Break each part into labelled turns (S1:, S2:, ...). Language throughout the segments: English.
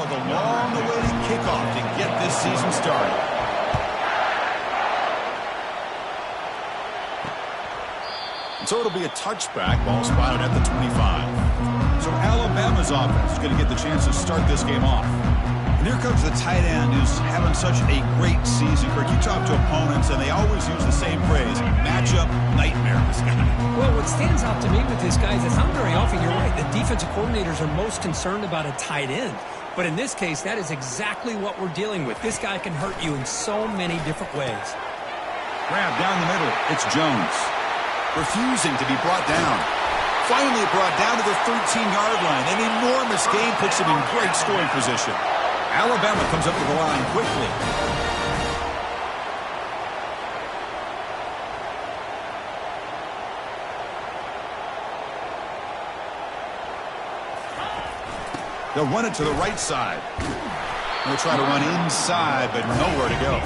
S1: the long-awaited kickoff to get this season started. And so it'll be a touchback, ball spotted at the 25. So Alabama's offense is going to get the chance to start this game off. And here comes the tight end who's having such a great season. Kirk, you talk to opponents, and they always use the same phrase, matchup nightmare, this guy.
S2: Well, what stands out to me with this guy is it's not very often, you're right, the defensive coordinators are most concerned about a tight end. But in this case, that is exactly what we're dealing with. This guy can hurt you in so many different ways.
S1: Grab down the middle. It's Jones. Refusing to be brought down. Finally brought down to the 13-yard line. An enormous gain puts him in great scoring position. Alabama comes up to the line quickly. They'll run it to the right side. They'll try to run inside, but nowhere to go.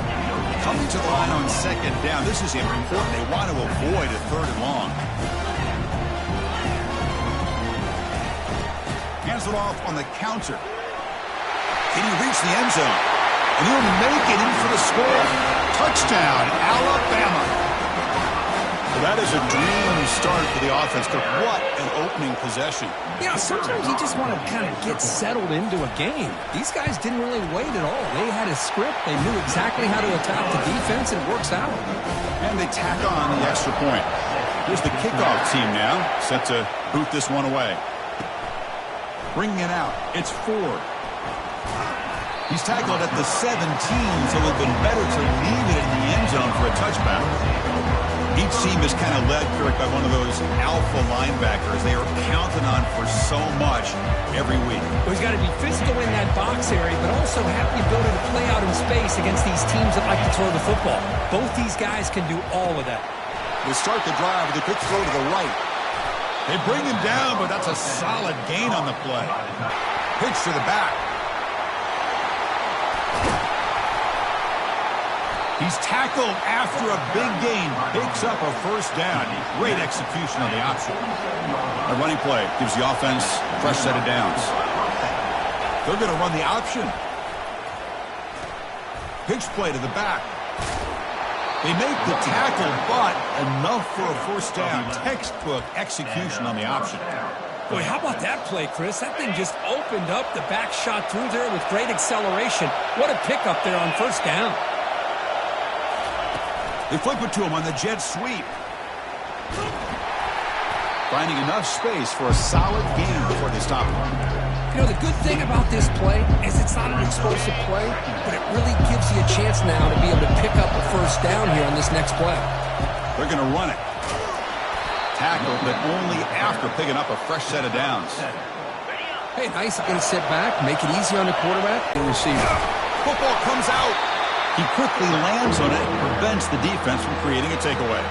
S1: Coming to the line on second down. This is important. They want to avoid a third and long. Hands it off on the counter. Can he reach the end zone? And he'll make it in for the score. Touchdown, Alabama. Well, that is a dream start for the offense. But what an opening possession.
S2: You know, sometimes you just want to kind of get settled into a game. These guys didn't really wait at all. They had a script. They knew exactly how to attack the defense, and it works out.
S1: And they tack on the extra point. Here's the kickoff team now, set to boot this one away. Bringing it out. It's Ford. He's tackled at the 17, so it would have been better to leave it in the end zone for a touchback. Each team is kind of led, Kirk, by one of those alpha linebackers they are counted on for so much every week.
S2: Well, he's got to be physical in that box area, but also have the ability to play out in space against these teams that like to throw the football. Both these guys can do all of that.
S1: They start the drive with a quick throw to the right. They bring him down, but that's a solid gain on the play. Pitch to the back. He's tackled after a big gain. Picks up a first down. Great execution on the option. A running play gives the offense a fresh set of downs. They're going to run the option. Pitch play to the back. They make the tackle, but enough for a first down. Textbook execution on the option.
S2: Boy, how about that play, Chris? That thing just opened up. The back shot through there with great acceleration. What a pickup there on first down.
S1: They flip it to him on the jet sweep. Finding enough space for a solid gain before they stop him.
S2: You know, the good thing about this play is it's not an explosive play, but it really gives you a chance now to be able to pick up a first down here on this next play.
S1: They're going to run it. Tackle, but only after picking up a fresh set of downs.
S2: Hey, nice. Going to sit back, make it easy on the quarterback and receiver.
S1: Football comes out. He quickly lands on it and prevents the defense from creating a takeaway.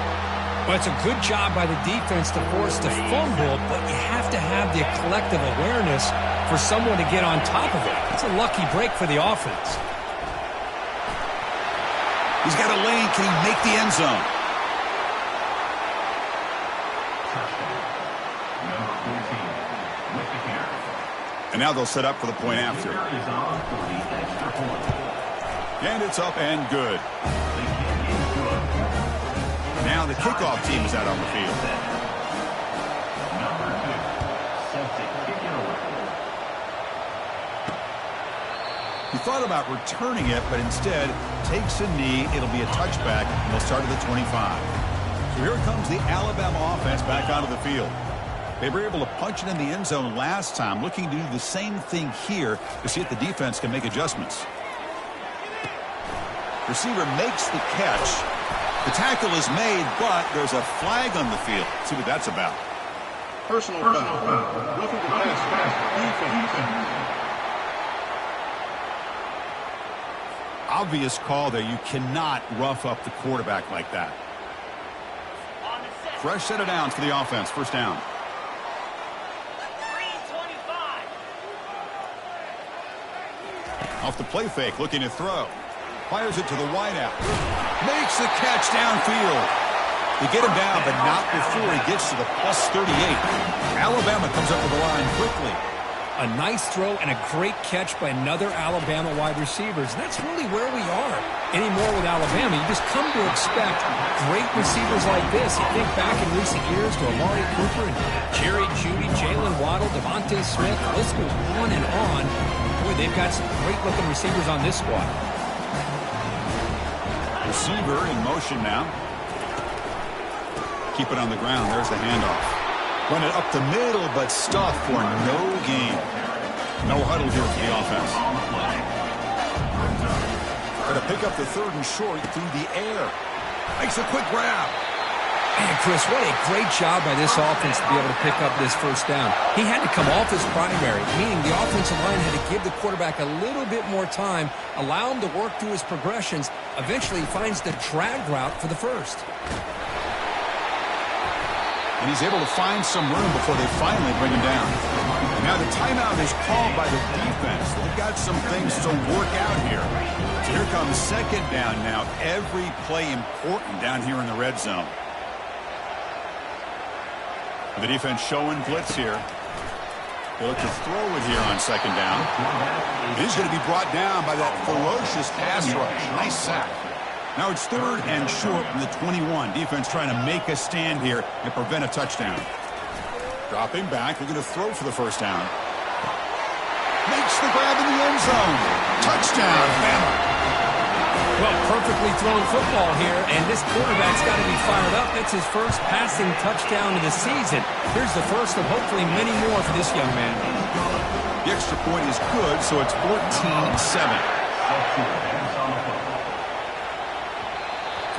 S2: Well, it's a good job by the defense to force the fumble, but you have to have the collective awareness for someone to get on top of it. It's a lucky break for the offense.
S1: He's got a lane. Can he make the end zone? And now they'll set up for the point after. And it's up and good. Now the kickoff team is out on the field. He thought about returning it, but instead takes a knee. It'll be a touchback, and they'll start at the 25. So here comes the Alabama offense back onto the field. They were able to punch it in the end zone last time, looking to do the same thing here to see if the defense can make adjustments. Receiver makes the catch. The tackle is made, but there's a flag on the field. Let's see what that's about.
S3: Personal foul. Roughing the pass. Defense.
S1: Obvious call there. You cannot rough up the quarterback like that. Fresh set of downs for the offense. First down. Off the play fake, looking to throw. Fires it to the wideout. Makes the catch downfield. They get him down, but not before he gets to the +38. Alabama comes up to the line quickly.
S2: A nice throw and a great catch by another Alabama wide receiver. And that's really where we are anymore with Alabama. You just come to expect great receivers like this. You think back in recent years to Amari Cooper and Jerry Jeudy, Jalen Waddle, Devontae Smith. The list goes on and on. Boy, they've got some great-looking receivers on this squad.
S1: Receiver in motion now. Keep it on the ground. There's the handoff. Run it up the middle, but stuff for no gain. No huddle here for the offense. Going to pick up the 3rd and short through the air. Makes a quick grab.
S2: And Chris, what a great job by this offense to be able to pick up this first down. He had to come off his primary, meaning the offensive line had to give the quarterback a little bit more time, allow him to work through his progressions. Eventually, he finds the drag route for the first.
S1: And he's able to find some room before they finally bring him down. Now the timeout is called by the defense. They've got some things to work out here. So here comes 2nd down now. Every play important down here in the red zone. The defense showing blitz here. They look to throw it here on 2nd down. He's going to be brought down by that ferocious pass rush. Nice sack. Now it's 3rd and short from the 21. Defense trying to make a stand here and prevent a touchdown. Dropping back. They're going to throw for the first down. Makes the grab in the end zone. Touchdown, Bama.
S2: Well, perfectly thrown football here, and this quarterback's got to be fired up. That's his first passing touchdown of the season. Here's the first of hopefully many more for this young man.
S1: The extra point is good, so it's 14-7.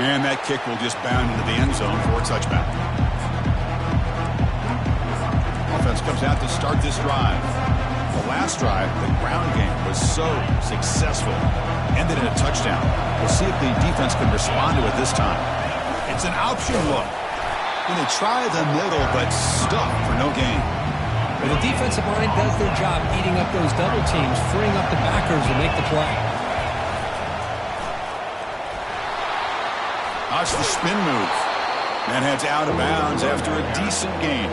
S1: And that kick will just bound into the end zone for a touchback. Offense comes out to start this drive. The last drive, the ground game was so successful. Ended in a touchdown. We'll see if the defense can respond to it this time. It's an option look. And they try the middle, but stuck for no gain.
S2: Well, the defensive line does their job eating up those double teams, freeing up the backers to make the play.
S1: Watch the spin move. Man heads out of bounds after a decent gain.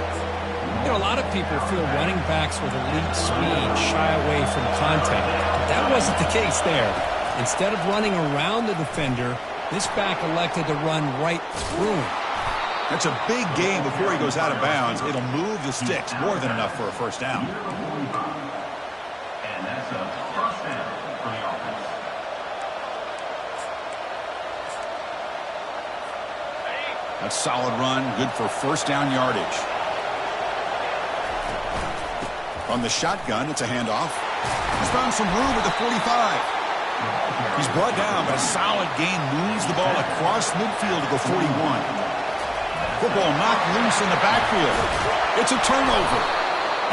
S2: You know, a lot of people feel running backs with elite speed shy away from contact. But that wasn't the case there. Instead of running around the defender, this back elected to run right through him.
S1: That's a big gain before he goes out of bounds. It'll move the sticks more than enough for a first down.
S4: And that's a first down for the offense.
S1: That's a solid run, good for first down yardage. On the shotgun, it's a handoff. He's found some room at the 45. He's brought down, but a solid gain moves the ball across midfield to the 41. Football knocked loose in the backfield. It's a turnover.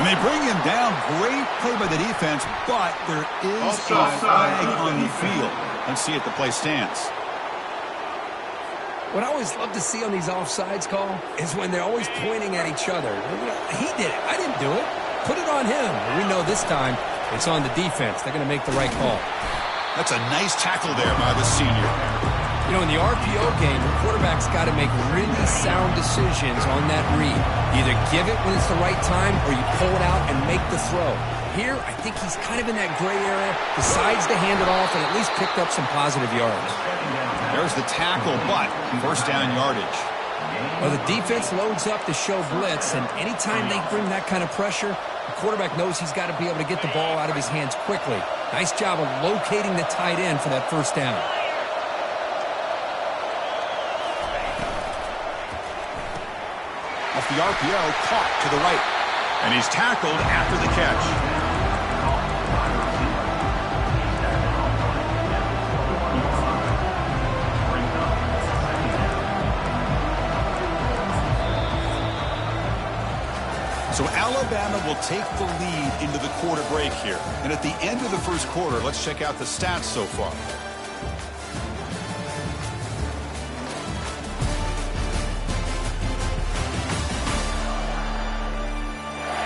S1: And they bring him down. Great play by the defense, but there is a flag on the field. Let's see if the play stands.
S2: What I always love to see on these offsides call is when they're always pointing at each other. He did it. I didn't do it. Put it on him. We know this time it's on the defense. They're going to make the right call.
S1: That's a nice tackle there by the senior.
S2: You know, in the RPO game, the quarterback's got to make really sound decisions on that read. You either give it when it's the right time or you pull it out and make the throw. Here, I think he's kind of in that gray area, decides to hand it off and at least picked up some positive yards.
S1: There's the tackle, but first down yardage.
S2: Well, the defense loads up to show blitz, and anytime they bring that kind of pressure, the quarterback knows he's got to be able to get the ball out of his hands quickly. Nice job of locating the tight end for that first down.
S1: Off the RPO, caught to the right. And he's tackled after the catch. So Alabama will take the lead into the quarter break here. And at the end of the first quarter, let's check out the stats so far.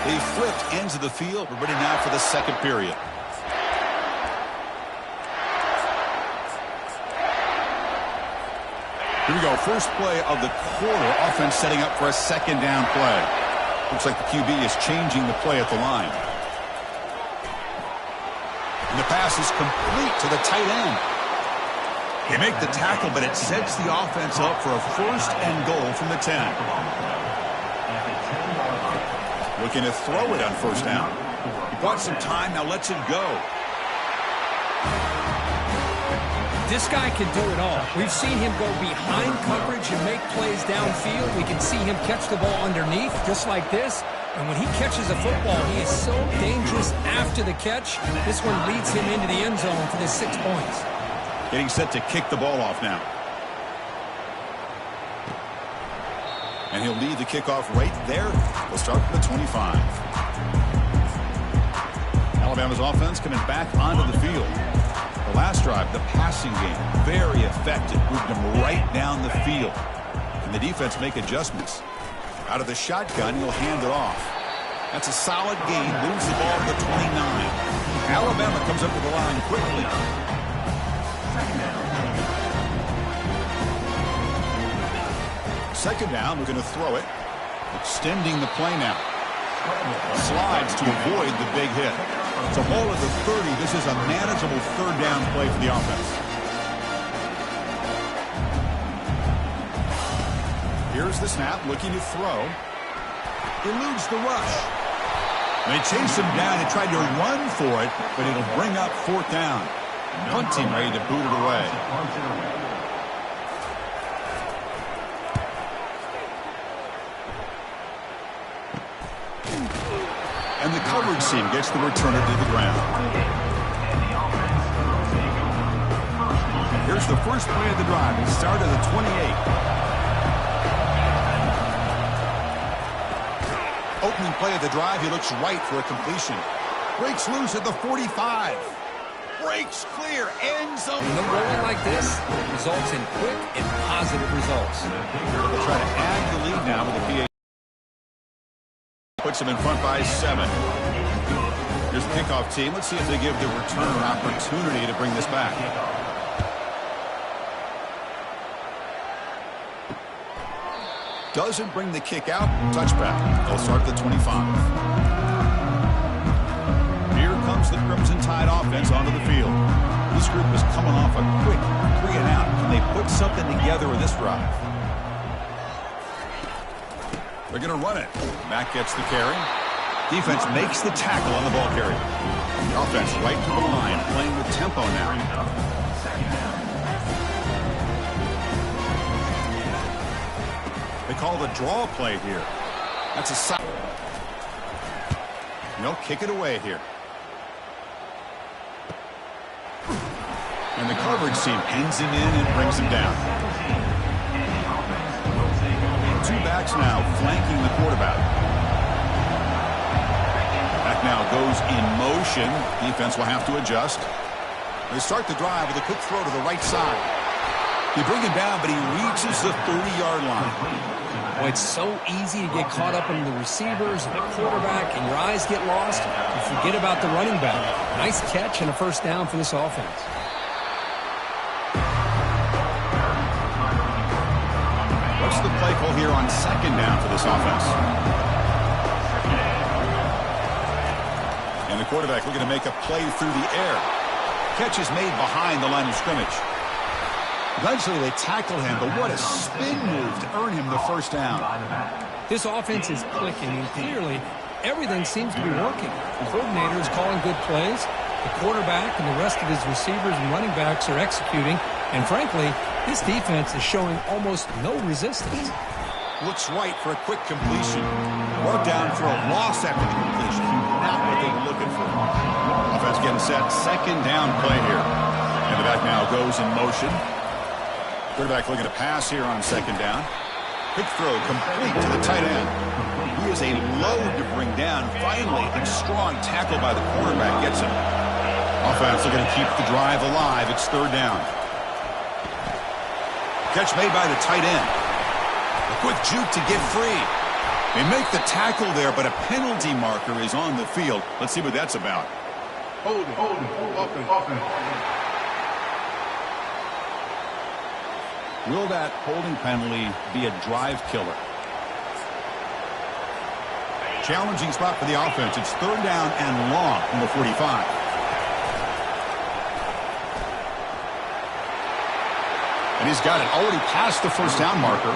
S1: They flipped ends of the field. We're ready now for the second period. Here we go. First play of the quarter. Offense setting up for a second down play. Looks like the QB is changing the play at the line. And the pass is complete to the tight end. They make the tackle, but it sets the offense up for a 1st and goal from the 10. Looking to throw it on 1st down. He bought some time, now lets it go.
S2: This guy can do it all. We've seen him go behind coverage and make plays downfield. We can see him catch the ball underneath, just like this. And when he catches a football, he is so dangerous after the catch. This one leads him into the end zone for the 6 points.
S1: Getting set to kick the ball off now. And he'll lead the kickoff right there. We'll start from the 25. Alabama's offense coming back onto the field. The last drive, the passing game, very effective. Moved them right down the field. Can the defense make adjustments? Out of the shotgun, he'll hand it off. That's a solid gain. Moves the ball to the 29. Alabama comes up to the line quickly. Second down, we're going to throw it. Extending the play now. Slides to avoid the big hit. So ball at the 30. This is a manageable 3rd down play for the offense. Here's the snap, looking to throw. Eludes the rush. They chase him down and tried to run for it, but it'll bring up 4th down. Punting ready to boot it away. And the coverage team gets the returner to the ground. Here's the first play of the drive. It started at the 28. Opening play of the drive, he looks right for a completion. Breaks loose at the 45. Breaks clear, end zone.
S2: When they're rolling like this, it results in quick and positive results.
S1: They'll try to add the lead now with the PA. Puts them in front by 7. Here's the kickoff team. Let's see if they give the returner an opportunity to bring this back. Doesn't bring the kick out. Touchback. They'll start at the 25. Here comes the Crimson Tide offense onto the field. This group is coming off a quick 3 and out. Can they put something together with this drive? They're going to run it. Mack gets the carry. Defense makes the tackle on the ball carrier. The offense right to the line, playing with tempo now. They call the draw play here. That's a side. No, kick it away here. And the coverage team pins him in and brings him down. 2 backs now flanking the quarterback. Back now goes in motion. Defense will have to adjust. They start the drive with a quick throw to the right side. They bring him down, but he reaches the 30-yard line.
S2: Boy, it's so easy to get caught up in the receivers and the quarterback, and your eyes get lost. You forget about the running back. Nice catch and a 1st down for this offense.
S1: What's the play call here on 2nd down for this offense? And the quarterback looking to make a play through the air. Catch is made behind the line of scrimmage. Eventually they tackle him, but what a spin move to earn him the 1st down.
S2: This offense is clicking, and clearly everything seems to be working. The coordinator is calling good plays. The quarterback and the rest of his receivers and running backs are executing. And frankly, this defense is showing almost no resistance.
S1: Looks right for a quick completion. Brought down for a loss after the completion. Not what they were looking for. Offense getting set. 2nd down play here. And the back now goes in motion. Quarterback looking to pass here on 2nd down. Quick throw complete to the tight end. He is a load to bring down. Finally, a strong tackle by the quarterback gets him. Offense looking to keep the drive alive. It's 3rd down. Catch made by the tight end. A quick juke to get free. They make the tackle there, but a penalty marker is on the field. Let's see what that's about.
S3: Holding. Offense.
S1: Will that holding penalty be a drive killer? Challenging spot for the offense. It's 3rd down and long from the 45. And he's got it already past the first down marker.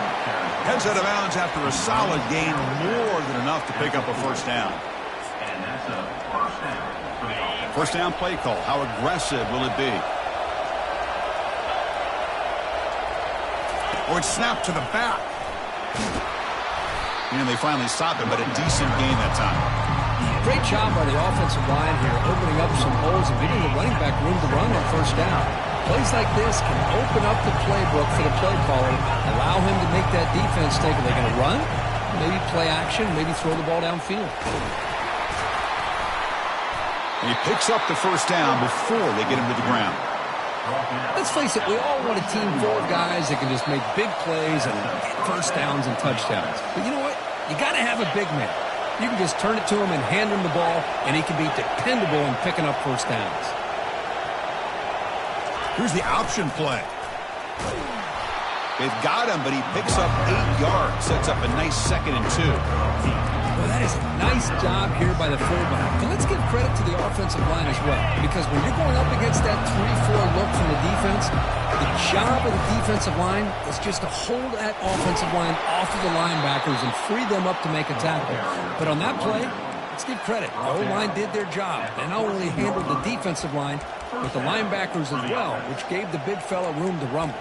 S1: Heads out of bounds after a solid gain, more than enough to pick up a first down.
S4: And that's a first down for the offense.
S1: First down play call. How aggressive will it be? Oh, it's snapped to the back. And they finally stop it, but a decent gain that time.
S2: Great job by the offensive line here, opening up some holes and giving the running back room to run on first down. Plays like this can open up the playbook for the play caller, allow him to make that defense think, are they going to run? Maybe play action, maybe throw the ball downfield.
S1: And he picks up the first down before they get him to the ground.
S2: Let's face it, we all want a team full of guys that can just make big plays and get first downs and touchdowns. But you know what? You got to have a big man. You can just turn it to him and hand him the ball, and he can be dependable in picking up first downs.
S1: Here's the option play. They've got him, but he picks up 8 yards, sets up a nice 2nd and 2.
S2: Well, that is a nice job here by the fullback. But let's give credit to the offensive line as well, because when you're going up against that 3-4 look from the defense, the job of the defensive line is just to hold that offensive line off of the linebackers and free them up to make a tackle. But on that play, let's give credit. The O-line did their job. They not only handled the defensive line, but the linebackers as well, which gave the big fella room to rumble.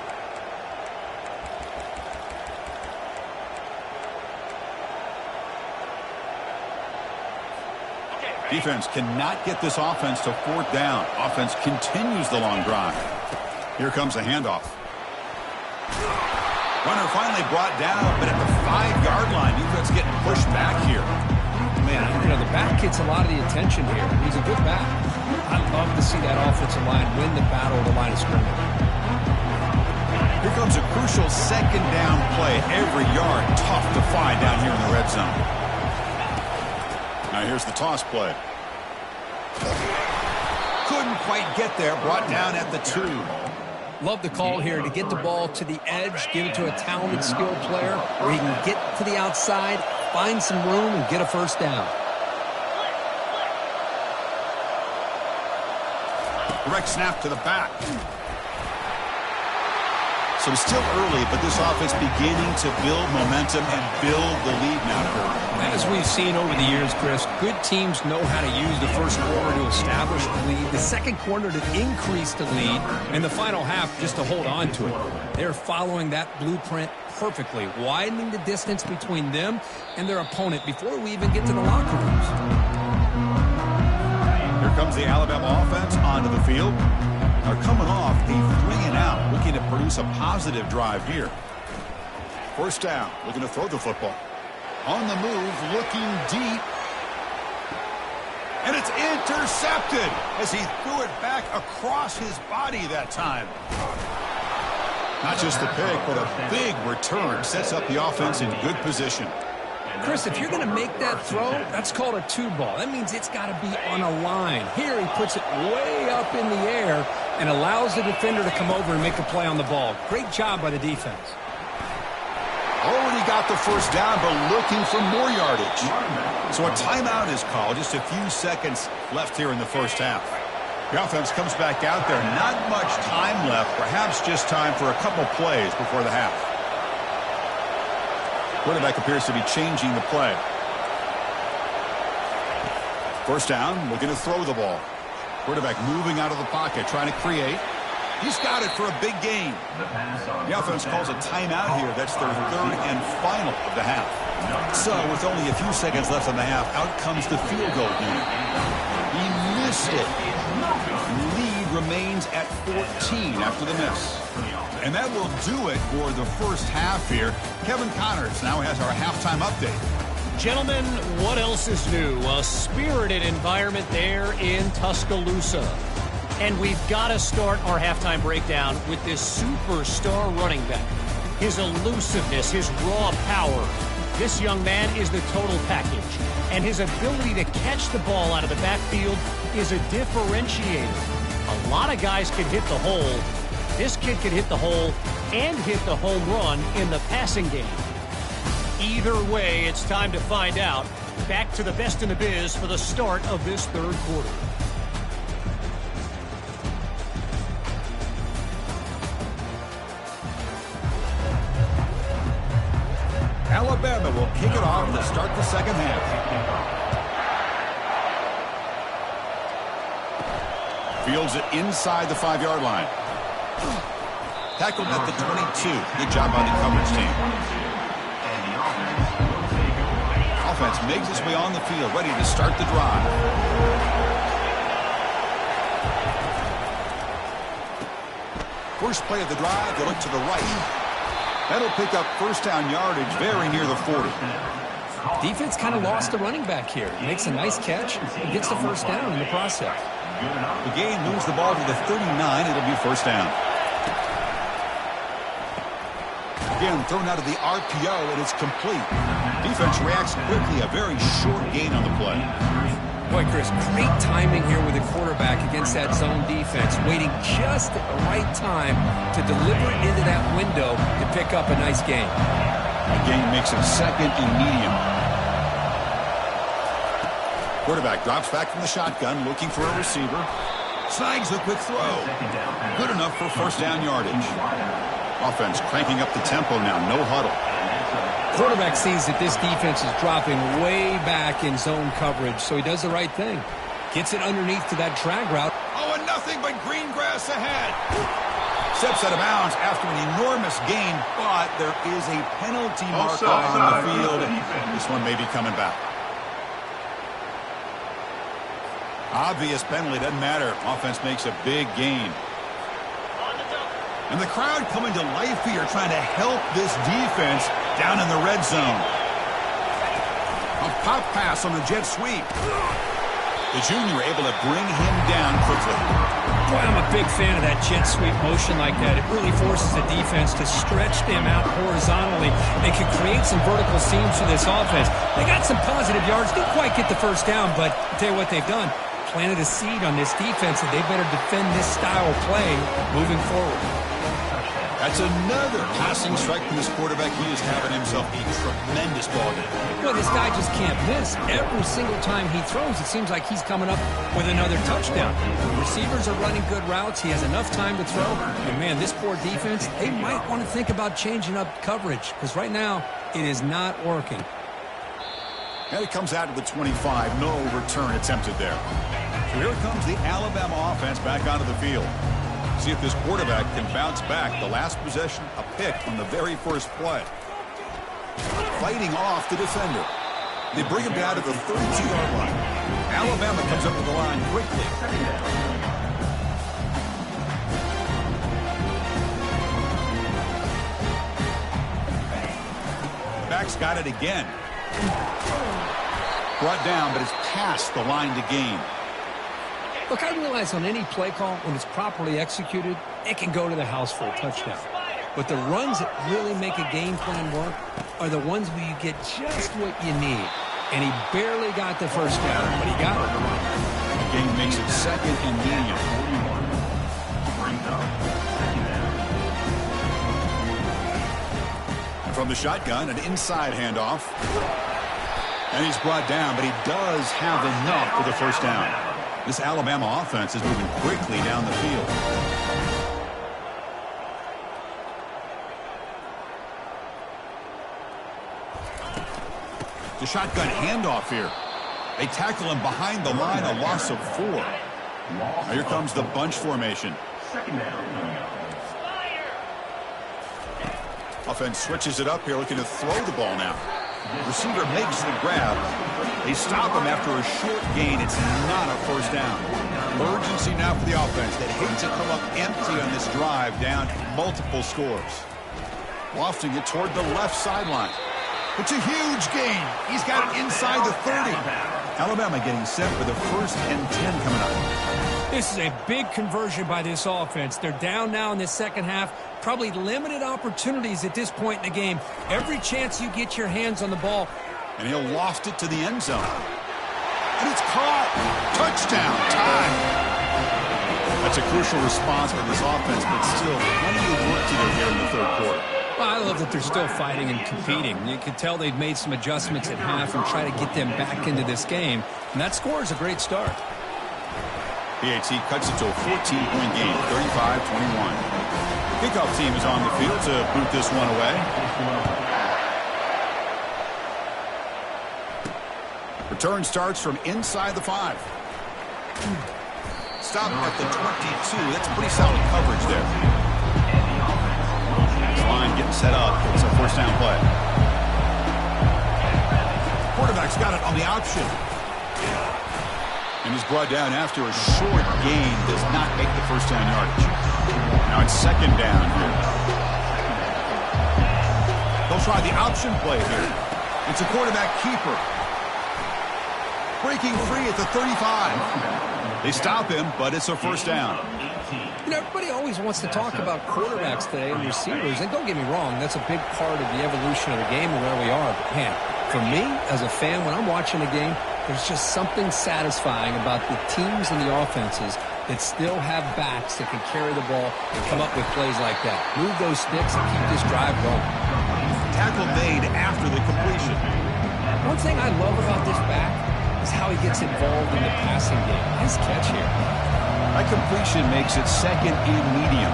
S1: Defense cannot get this offense to 4th down. Offense continues the long drive. Here comes a handoff. Runner finally brought down, but at the 5-yard line, defense getting pushed back here.
S2: Man, you know, the back gets a lot of the attention here. He's a good back. I'd love to see that offensive line win the battle of the line of scrimmage.
S1: Here comes a crucial 2nd down play. Every yard tough to find down here in the red zone. Now here's the toss play. Couldn't quite get there. Brought down at the 2.
S2: Love the call here to get the ball to the edge, give it to a talented, skilled player where he can get to the outside, find some room, and get a first down.
S1: Direct snap to the back. So it's still early, but this offense beginning to build momentum and build the lead now.
S2: As we've seen over the years, Chris, good teams know how to use the first quarter to establish the lead, the second quarter to increase the lead, and the final half just to hold on to it. They're following that blueprint perfectly, widening the distance between them and their opponent before we even get to the locker rooms.
S1: Here comes the Alabama offense onto the field. They're coming off a 3-and-out, looking to produce a positive drive here. First down, looking to throw the football. On the move, looking deep. And it's intercepted as he threw it back across his body that time. Not just the pick, but a big return. Sets up the offense in good position.
S2: Chris, if you're going to make that throw, that's called a 2-ball. That means it's got to be on a line. Here he puts it way up in the air and allows the defender to come over and make a play on the ball. Great job by the defense.
S1: Already got the first down, but looking for more yardage. So a timeout is called. Just a few seconds left here in the first half. The offense comes back out there. Not much time left. Perhaps just time for a couple plays before the half. Quarterback appears to be changing the play. First down, looking to throw the ball. Quarterback moving out of the pocket, trying to create. He's got it for a big gain. The offense calls a timeout here. That's their 3rd and final of the half. So with only a few seconds left in the half, out comes the field goal unit. He missed it. Lead remains at 14 after the miss. And that will do it for the first half here. Kevin Connors now has our halftime update.
S5: Gentlemen, what else is new? A spirited environment there in Tuscaloosa. And we've got to start our halftime breakdown with this superstar running back. His elusiveness, his raw power. This young man is the total package. And his ability to catch the ball out of the backfield is a differentiator. A lot of guys can hit the hole. This kid can hit the hole and hit the home run in the passing game. Either way, it's time to find out. Back to the best in the biz for the start of this third quarter.
S1: Alabama will kick it off to start the second half. Fields it inside the 5-yard line. Tackled at the 22. Good job by the coverage team. Offense makes its way on the field, ready to start the drive. First play of the drive, they look to the right. That'll pick up first down yardage very near the 40.
S2: Defense kind of lost the running back here. Makes a nice catch and gets the first down in the process.
S1: The game moves the ball to the 39. It'll be first down. Again, thrown out of the RPO, and it's complete. Defense reacts quickly. A very short gain on the play.
S2: Boy, Chris, great timing here with the quarterback against that zone defense, waiting just at the right time to deliver it into that window to pick up a nice gain.
S1: The gain makes it second and medium. Quarterback drops back from the shotgun, looking for a receiver. Snags the quick throw. Good enough for first down yardage. Offense cranking up the tempo now, no huddle.
S2: Quarterback sees that this defense is dropping way back in zone coverage, so he does the right thing. Gets it underneath to that drag route.
S1: Oh, and nothing but green grass ahead. Steps out of bounds after an enormous gain, but there is a penalty marker on the field. This one may be coming back. Obvious penalty, doesn't matter. Offense makes a big gain. And the crowd coming to life here, trying to help this defense down in the red zone. A pop pass on the jet sweep. The junior able to bring him down quickly.
S2: Boy, I'm a big fan of that jet sweep motion like that. It really forces the defense to stretch them out horizontally. They can create some vertical seams for this offense. They got some positive yards. Didn't quite get the first down, but I'll tell you what they've done. Planted a seed on this defense, and they better defend this style of play moving forward.
S1: That's another passing strike from this quarterback. He is having himself a tremendous ball game.
S2: Well, this guy just can't miss. Every single time he throws, it seems like he's coming up with another touchdown. The receivers are running good routes. He has enough time to throw. And, man, this poor defense, they might want to think about changing up coverage because right now it is not working.
S1: And it comes out to the 25. No return attempted there. So here comes the Alabama offense back onto the field. See if this quarterback can bounce back. The last possession, a pick on the very first play. Fighting off the defender. They bring him down to the 32-yard line. Alabama comes up to the line quickly. Back's got it again. Brought down, but it's past the line to gain.
S2: Look, I realize on any play call, when it's properly executed, it can go to the house for a touchdown. But the runs that really make a game plan work are the ones where you get just what you need. And he barely got the first down, but he got it.
S1: The game makes it second and medium. And from the shotgun, an inside handoff. And he's brought down, but he does have enough for the first down. This Alabama offense is moving quickly down the field. The shotgun handoff here. They tackle him behind the line, a loss of 4. Now here comes the bunch formation. Offense switches it up here, looking to throw the ball now. Receiver makes the grab. They stop him after a short gain. It's not a first down. Urgency now for the offense. They hate to come up empty on this drive, down multiple scores. Lofting it toward the left sideline. It's a huge gain. He's got it inside the 30. Alabama getting set for the first and 10 coming up.
S2: This is a big conversion by this offense. They're down now in the second half. Probably limited opportunities at this point in the game. Every chance you get your hands on the ball.
S1: And he'll loft it to the end zone. And it's caught. Touchdown. Tie. That's a crucial response for this offense, but still plenty of work to do here in the third quarter.
S2: Well, I love that they're still fighting and competing. You can tell they've made some adjustments at half and try to get them back into this game. And that score is a great start.
S1: PAT cuts it to a 14-point game, 35-21. Kickoff team is on the field to boot this one away. Return starts from inside the 5. Stop at the 22. That's pretty solid coverage there. This line getting set up. It's a first down play. Quarterback's got it on the option. And he's brought down after a short gain. Does not make the first down yardage. Now it's second down here. They'll try the option play here. It's a quarterback keeper. Breaking free at the 35. They stop him, but it's a first down.
S2: You know, everybody always wants to talk about quarterbacks today and receivers, and don't get me wrong, that's a big part of the evolution of the game and where we are. But, man, for me, as a fan, when I'm watching a game, there's just something satisfying about the teams and the offenses that still have backs that can carry the ball and come up with plays like that. Move those sticks and keep this drive going.
S1: Tackle made after the completion.
S2: One thing I love about this back is how he gets involved in the passing game. Nice catch here.
S1: That completion makes it second and medium.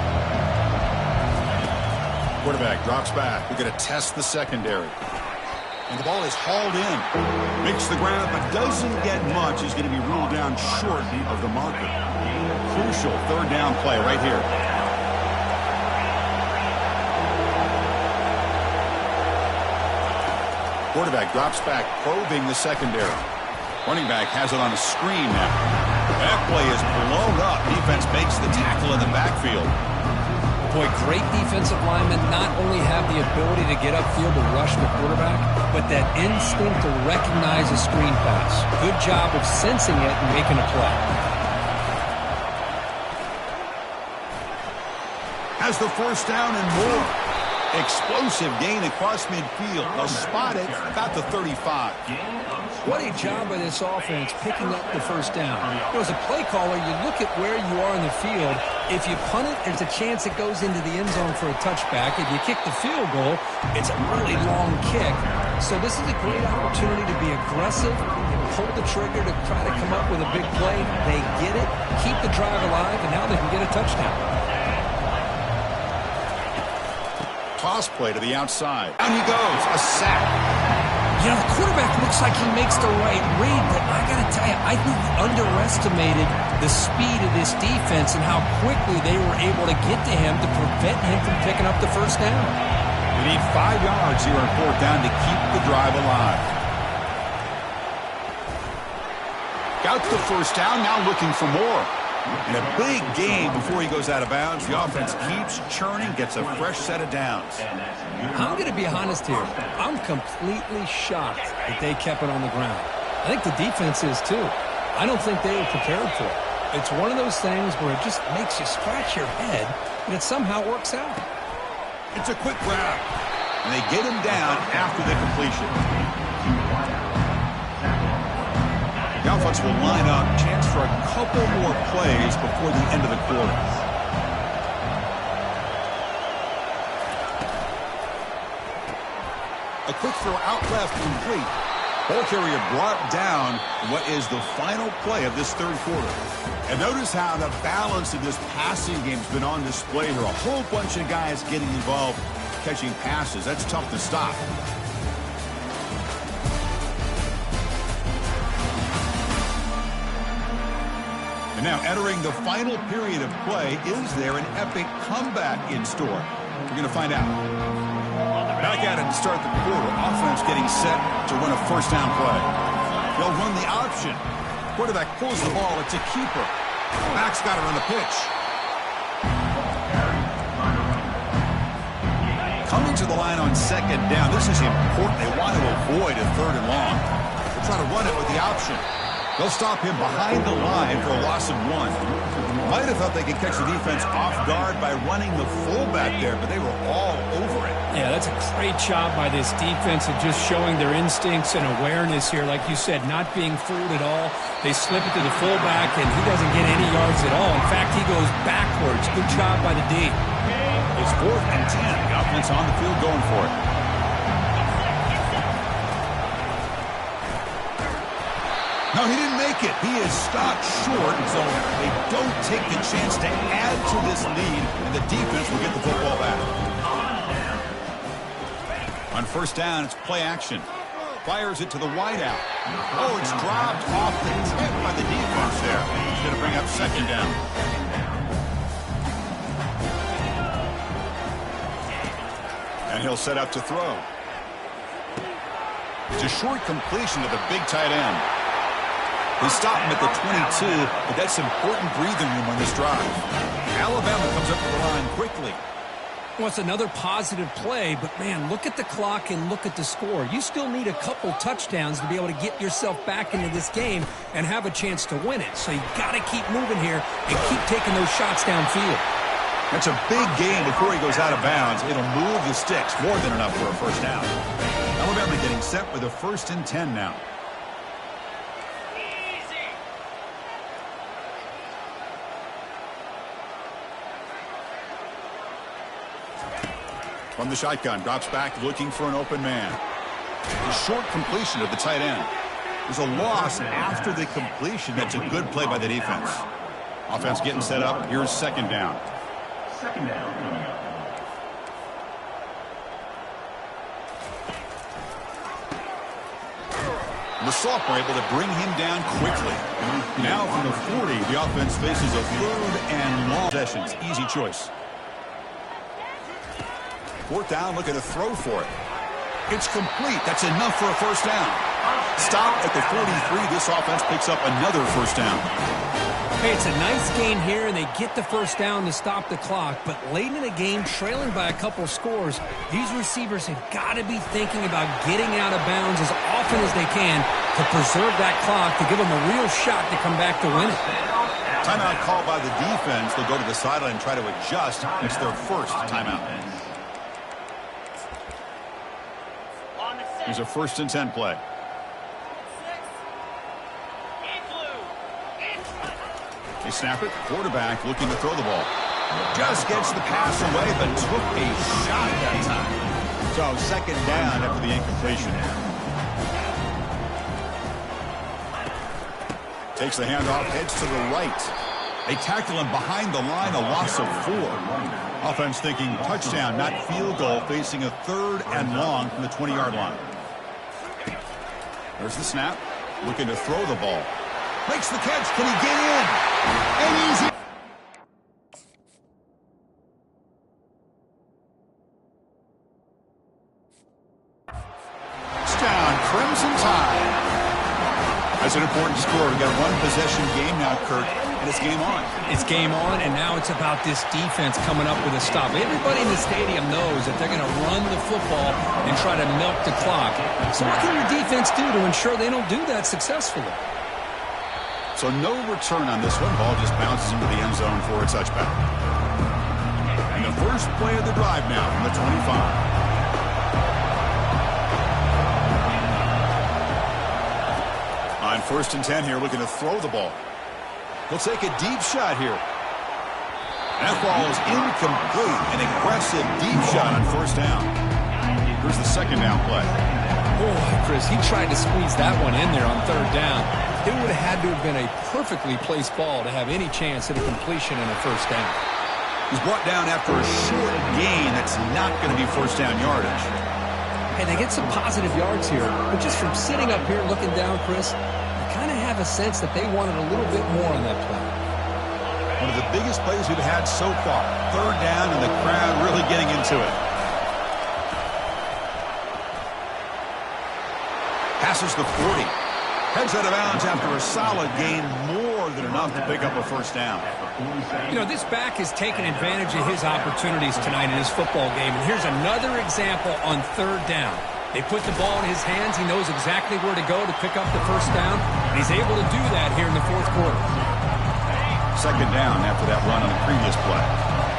S1: Quarterback drops back. We're going to test the secondary. And the ball is hauled in. Makes the ground, but doesn't get much. Is going to be ruled down short of the marker. Crucial third down play right here. Quarterback drops back, probing the secondary. Running back has it on a screen now. That play is blown up. Defense makes the tackle in the backfield.
S2: Boy, great defensive linemen not only have the ability to get upfield to rush the quarterback, but that instinct to recognize a screen pass. Good job of sensing it and making a play.
S1: Has the first down and more. Explosive gain across midfield. They'll spot it about the 35.
S2: What a job by this offense picking up the first down. You know, as a play caller, you look at where you are in the field. If you punt it, there's a chance it goes into the end zone for a touchback. If you kick the field goal, it's a really long kick. So this is a great opportunity to be aggressive and pull the trigger to try to come up with a big play. They get it, keep the drive alive, and now they can get a touchdown.
S1: Toss play to the outside. Down he goes. A sack.
S2: You know, the quarterback looks like he makes the right read, but I got to tell you, I think he underestimated the speed of this defense and how quickly they were able to get to him to prevent him from picking up the first down.
S1: They need 5 yards here on fourth down to keep the drive alive. Got the first down, now looking for more. In a big game before he goes out of bounds, the offense keeps churning, gets a fresh set of downs.
S2: I'm going to be honest here. I'm completely shocked that they kept it on the ground. I think the defense is too. I don't think they were prepared for it. It's one of those things where it just makes you scratch your head, and it somehow works out.
S1: It's a quick grab, and they get him down after the completion. The offense will line up, chance for a couple more plays before the end of the quarter. A quick throw out left, complete. Ball carrier brought down what is the final play of this third quarter. And notice how the balance of this passing game has been on display here. A whole bunch of guys getting involved catching passes. That's tough to stop. And now entering the final period of play, is there an epic comeback in store? We're going to find out. Back at it to start the quarter. Offense getting set to run a first down play. They'll run the option. Quarterback pulls the ball. It's a keeper. Back's got it on the pitch. Coming to the line on second down. This is important. They want to avoid a third and long. They'll try to run it with the option. They'll stop him behind the line for a loss of 1. Might have thought they could catch the defense off guard by running the fullback there, but they were all over it.
S2: Yeah, that's a great job by this defense of just showing their instincts and awareness here. Like you said, not being fooled at all. They slip it to the fullback, and he doesn't get any yards at all. In fact, he goes backwards. Good job by the D.
S1: It's 4th and 10. The offense on the field going for it. No, he didn't make it. He is stopped short, so they don't take the chance to add to this lead, and the defense will get the football back. On first down, it's play action. Fires it to the wideout. Oh, it's dropped off the tip by the defense there. He's going to bring up second down. And he'll set up to throw. It's a short completion to the big tight end. They stop him at the 22, but that's important breathing room on this drive. Alabama comes up to the line quickly.
S2: Well, it's another positive play, but, man, look at the clock and look at the score. You still need a couple touchdowns to be able to get yourself back into this game and have a chance to win it. So you got to keep moving here and keep taking those shots downfield.
S1: That's a big gain before he goes out of bounds. It'll move the sticks, more than enough for a first down. Alabama getting set with a 1st and 10 now. From the shotgun, drops back looking for an open man. A short completion of the tight end. There's a loss after the completion. That's a good play by the defense. Offense getting set up. Here's second down.
S4: Second down coming up.
S1: The sophomore able to bring him down quickly. Now from the 40, the offense faces a 3rd and long possessions. Easy choice. 4th down, looking to throw for it. It's complete. That's enough for a first down. Stop at the 43. This offense picks up another first down.
S2: Hey, it's a nice gain here, and they get the first down to stop the clock. But late in the game, trailing by a couple scores, these receivers have got to be thinking about getting out of bounds as often as they can to preserve that clock, to give them a real shot to come back to win it.
S1: Timeout called by the defense. They'll go to the sideline and try to adjust. It's their first timeout. Here's a 1st and 10 play. They snap it. Quarterback looking to throw the ball. Just gets the pass away, but took a shot that time. So second down after the incompletion. Takes the handoff, heads to the right. They tackle him behind the line, a loss of 4. Offense thinking touchdown, not field goal, facing a 3rd and long from the 20-yard line. There's the snap. Looking to throw the ball. Makes the catch. Can he get in? And he's in. Touchdown, Crimson Tide. That's an important score. We've got a 1-possession game now, Kirk, and it's game on.
S2: It's game on, and now it's about this defense coming up with a stop. Everybody in the stadium knows that they're going to run the football and try to milk the clock. So what can your defense do to ensure they don't do that successfully?
S1: So no return on this one. Ball just bounces into the end zone for a touchback. And the first play of the drive now from the 25. On 1st and 10 here, looking to throw the ball. He'll take a deep shot here. That ball is incomplete. An aggressive deep shot on 1st down. Here's the second down play.
S2: Boy, Chris, he tried to squeeze that one in there on 3rd down. It would have had to have been a perfectly placed ball to have any chance at a completion and a 1st down.
S1: He's brought down after a short gain. That's not going to be 1st down yardage.
S2: Hey, they get some positive yards here, but just from sitting up here looking down, Chris, I kind of have a sense that they wanted a little bit more on that play.
S1: One of the biggest plays we've had so far. 3rd down, and the crowd really getting into it. Passes the 40. Heads out of bounds after a solid gain, more than enough to pick up a 1st down.
S2: You know, this back has taken advantage of his opportunities tonight in his football game, and here's another example on 3rd down. They put the ball in his hands. He knows exactly where to go to pick up the 1st down, and he's able to do that here in the 4th quarter.
S1: Second down after that run on the previous play.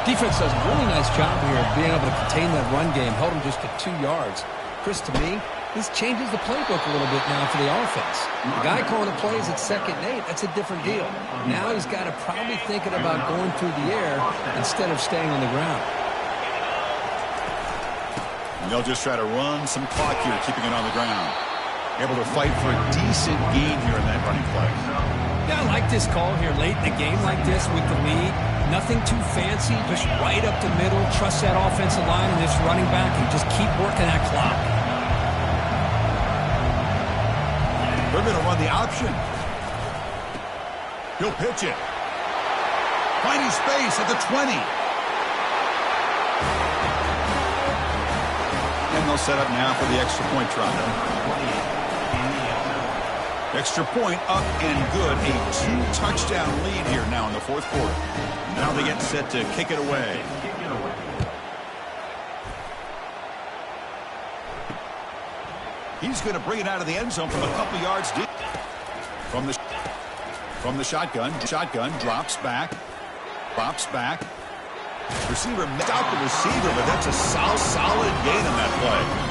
S2: Defense does a really nice job here of being able to contain that run game, held him just to 2 yards. Chris, to me, this changes the playbook a little bit now for the offense. The guy calling the plays at 2nd and 8, that's a different deal. Now he's got to probably thinking about going through the air instead of staying on the ground.
S1: And they'll just try to run some clock here, keeping it on the ground. Able to fight for a decent gain here in that running play.
S2: Yeah, I like this call here late in the game like this with the lead. Nothing too fancy, just right up the middle. Trust that offensive line and this running back and just keep working that clock.
S1: They're going to run the option. He'll pitch it. Finding space at the 20. And they'll set up now for the extra point try. Extra point up and good. A 2-touchdown lead here now in the fourth quarter. Now they get set to kick it away. He's going to bring it out of the end zone from a couple yards deep. From the shotgun. Drops back. Receiver missed out the receiver, but that's a solid gain on that play.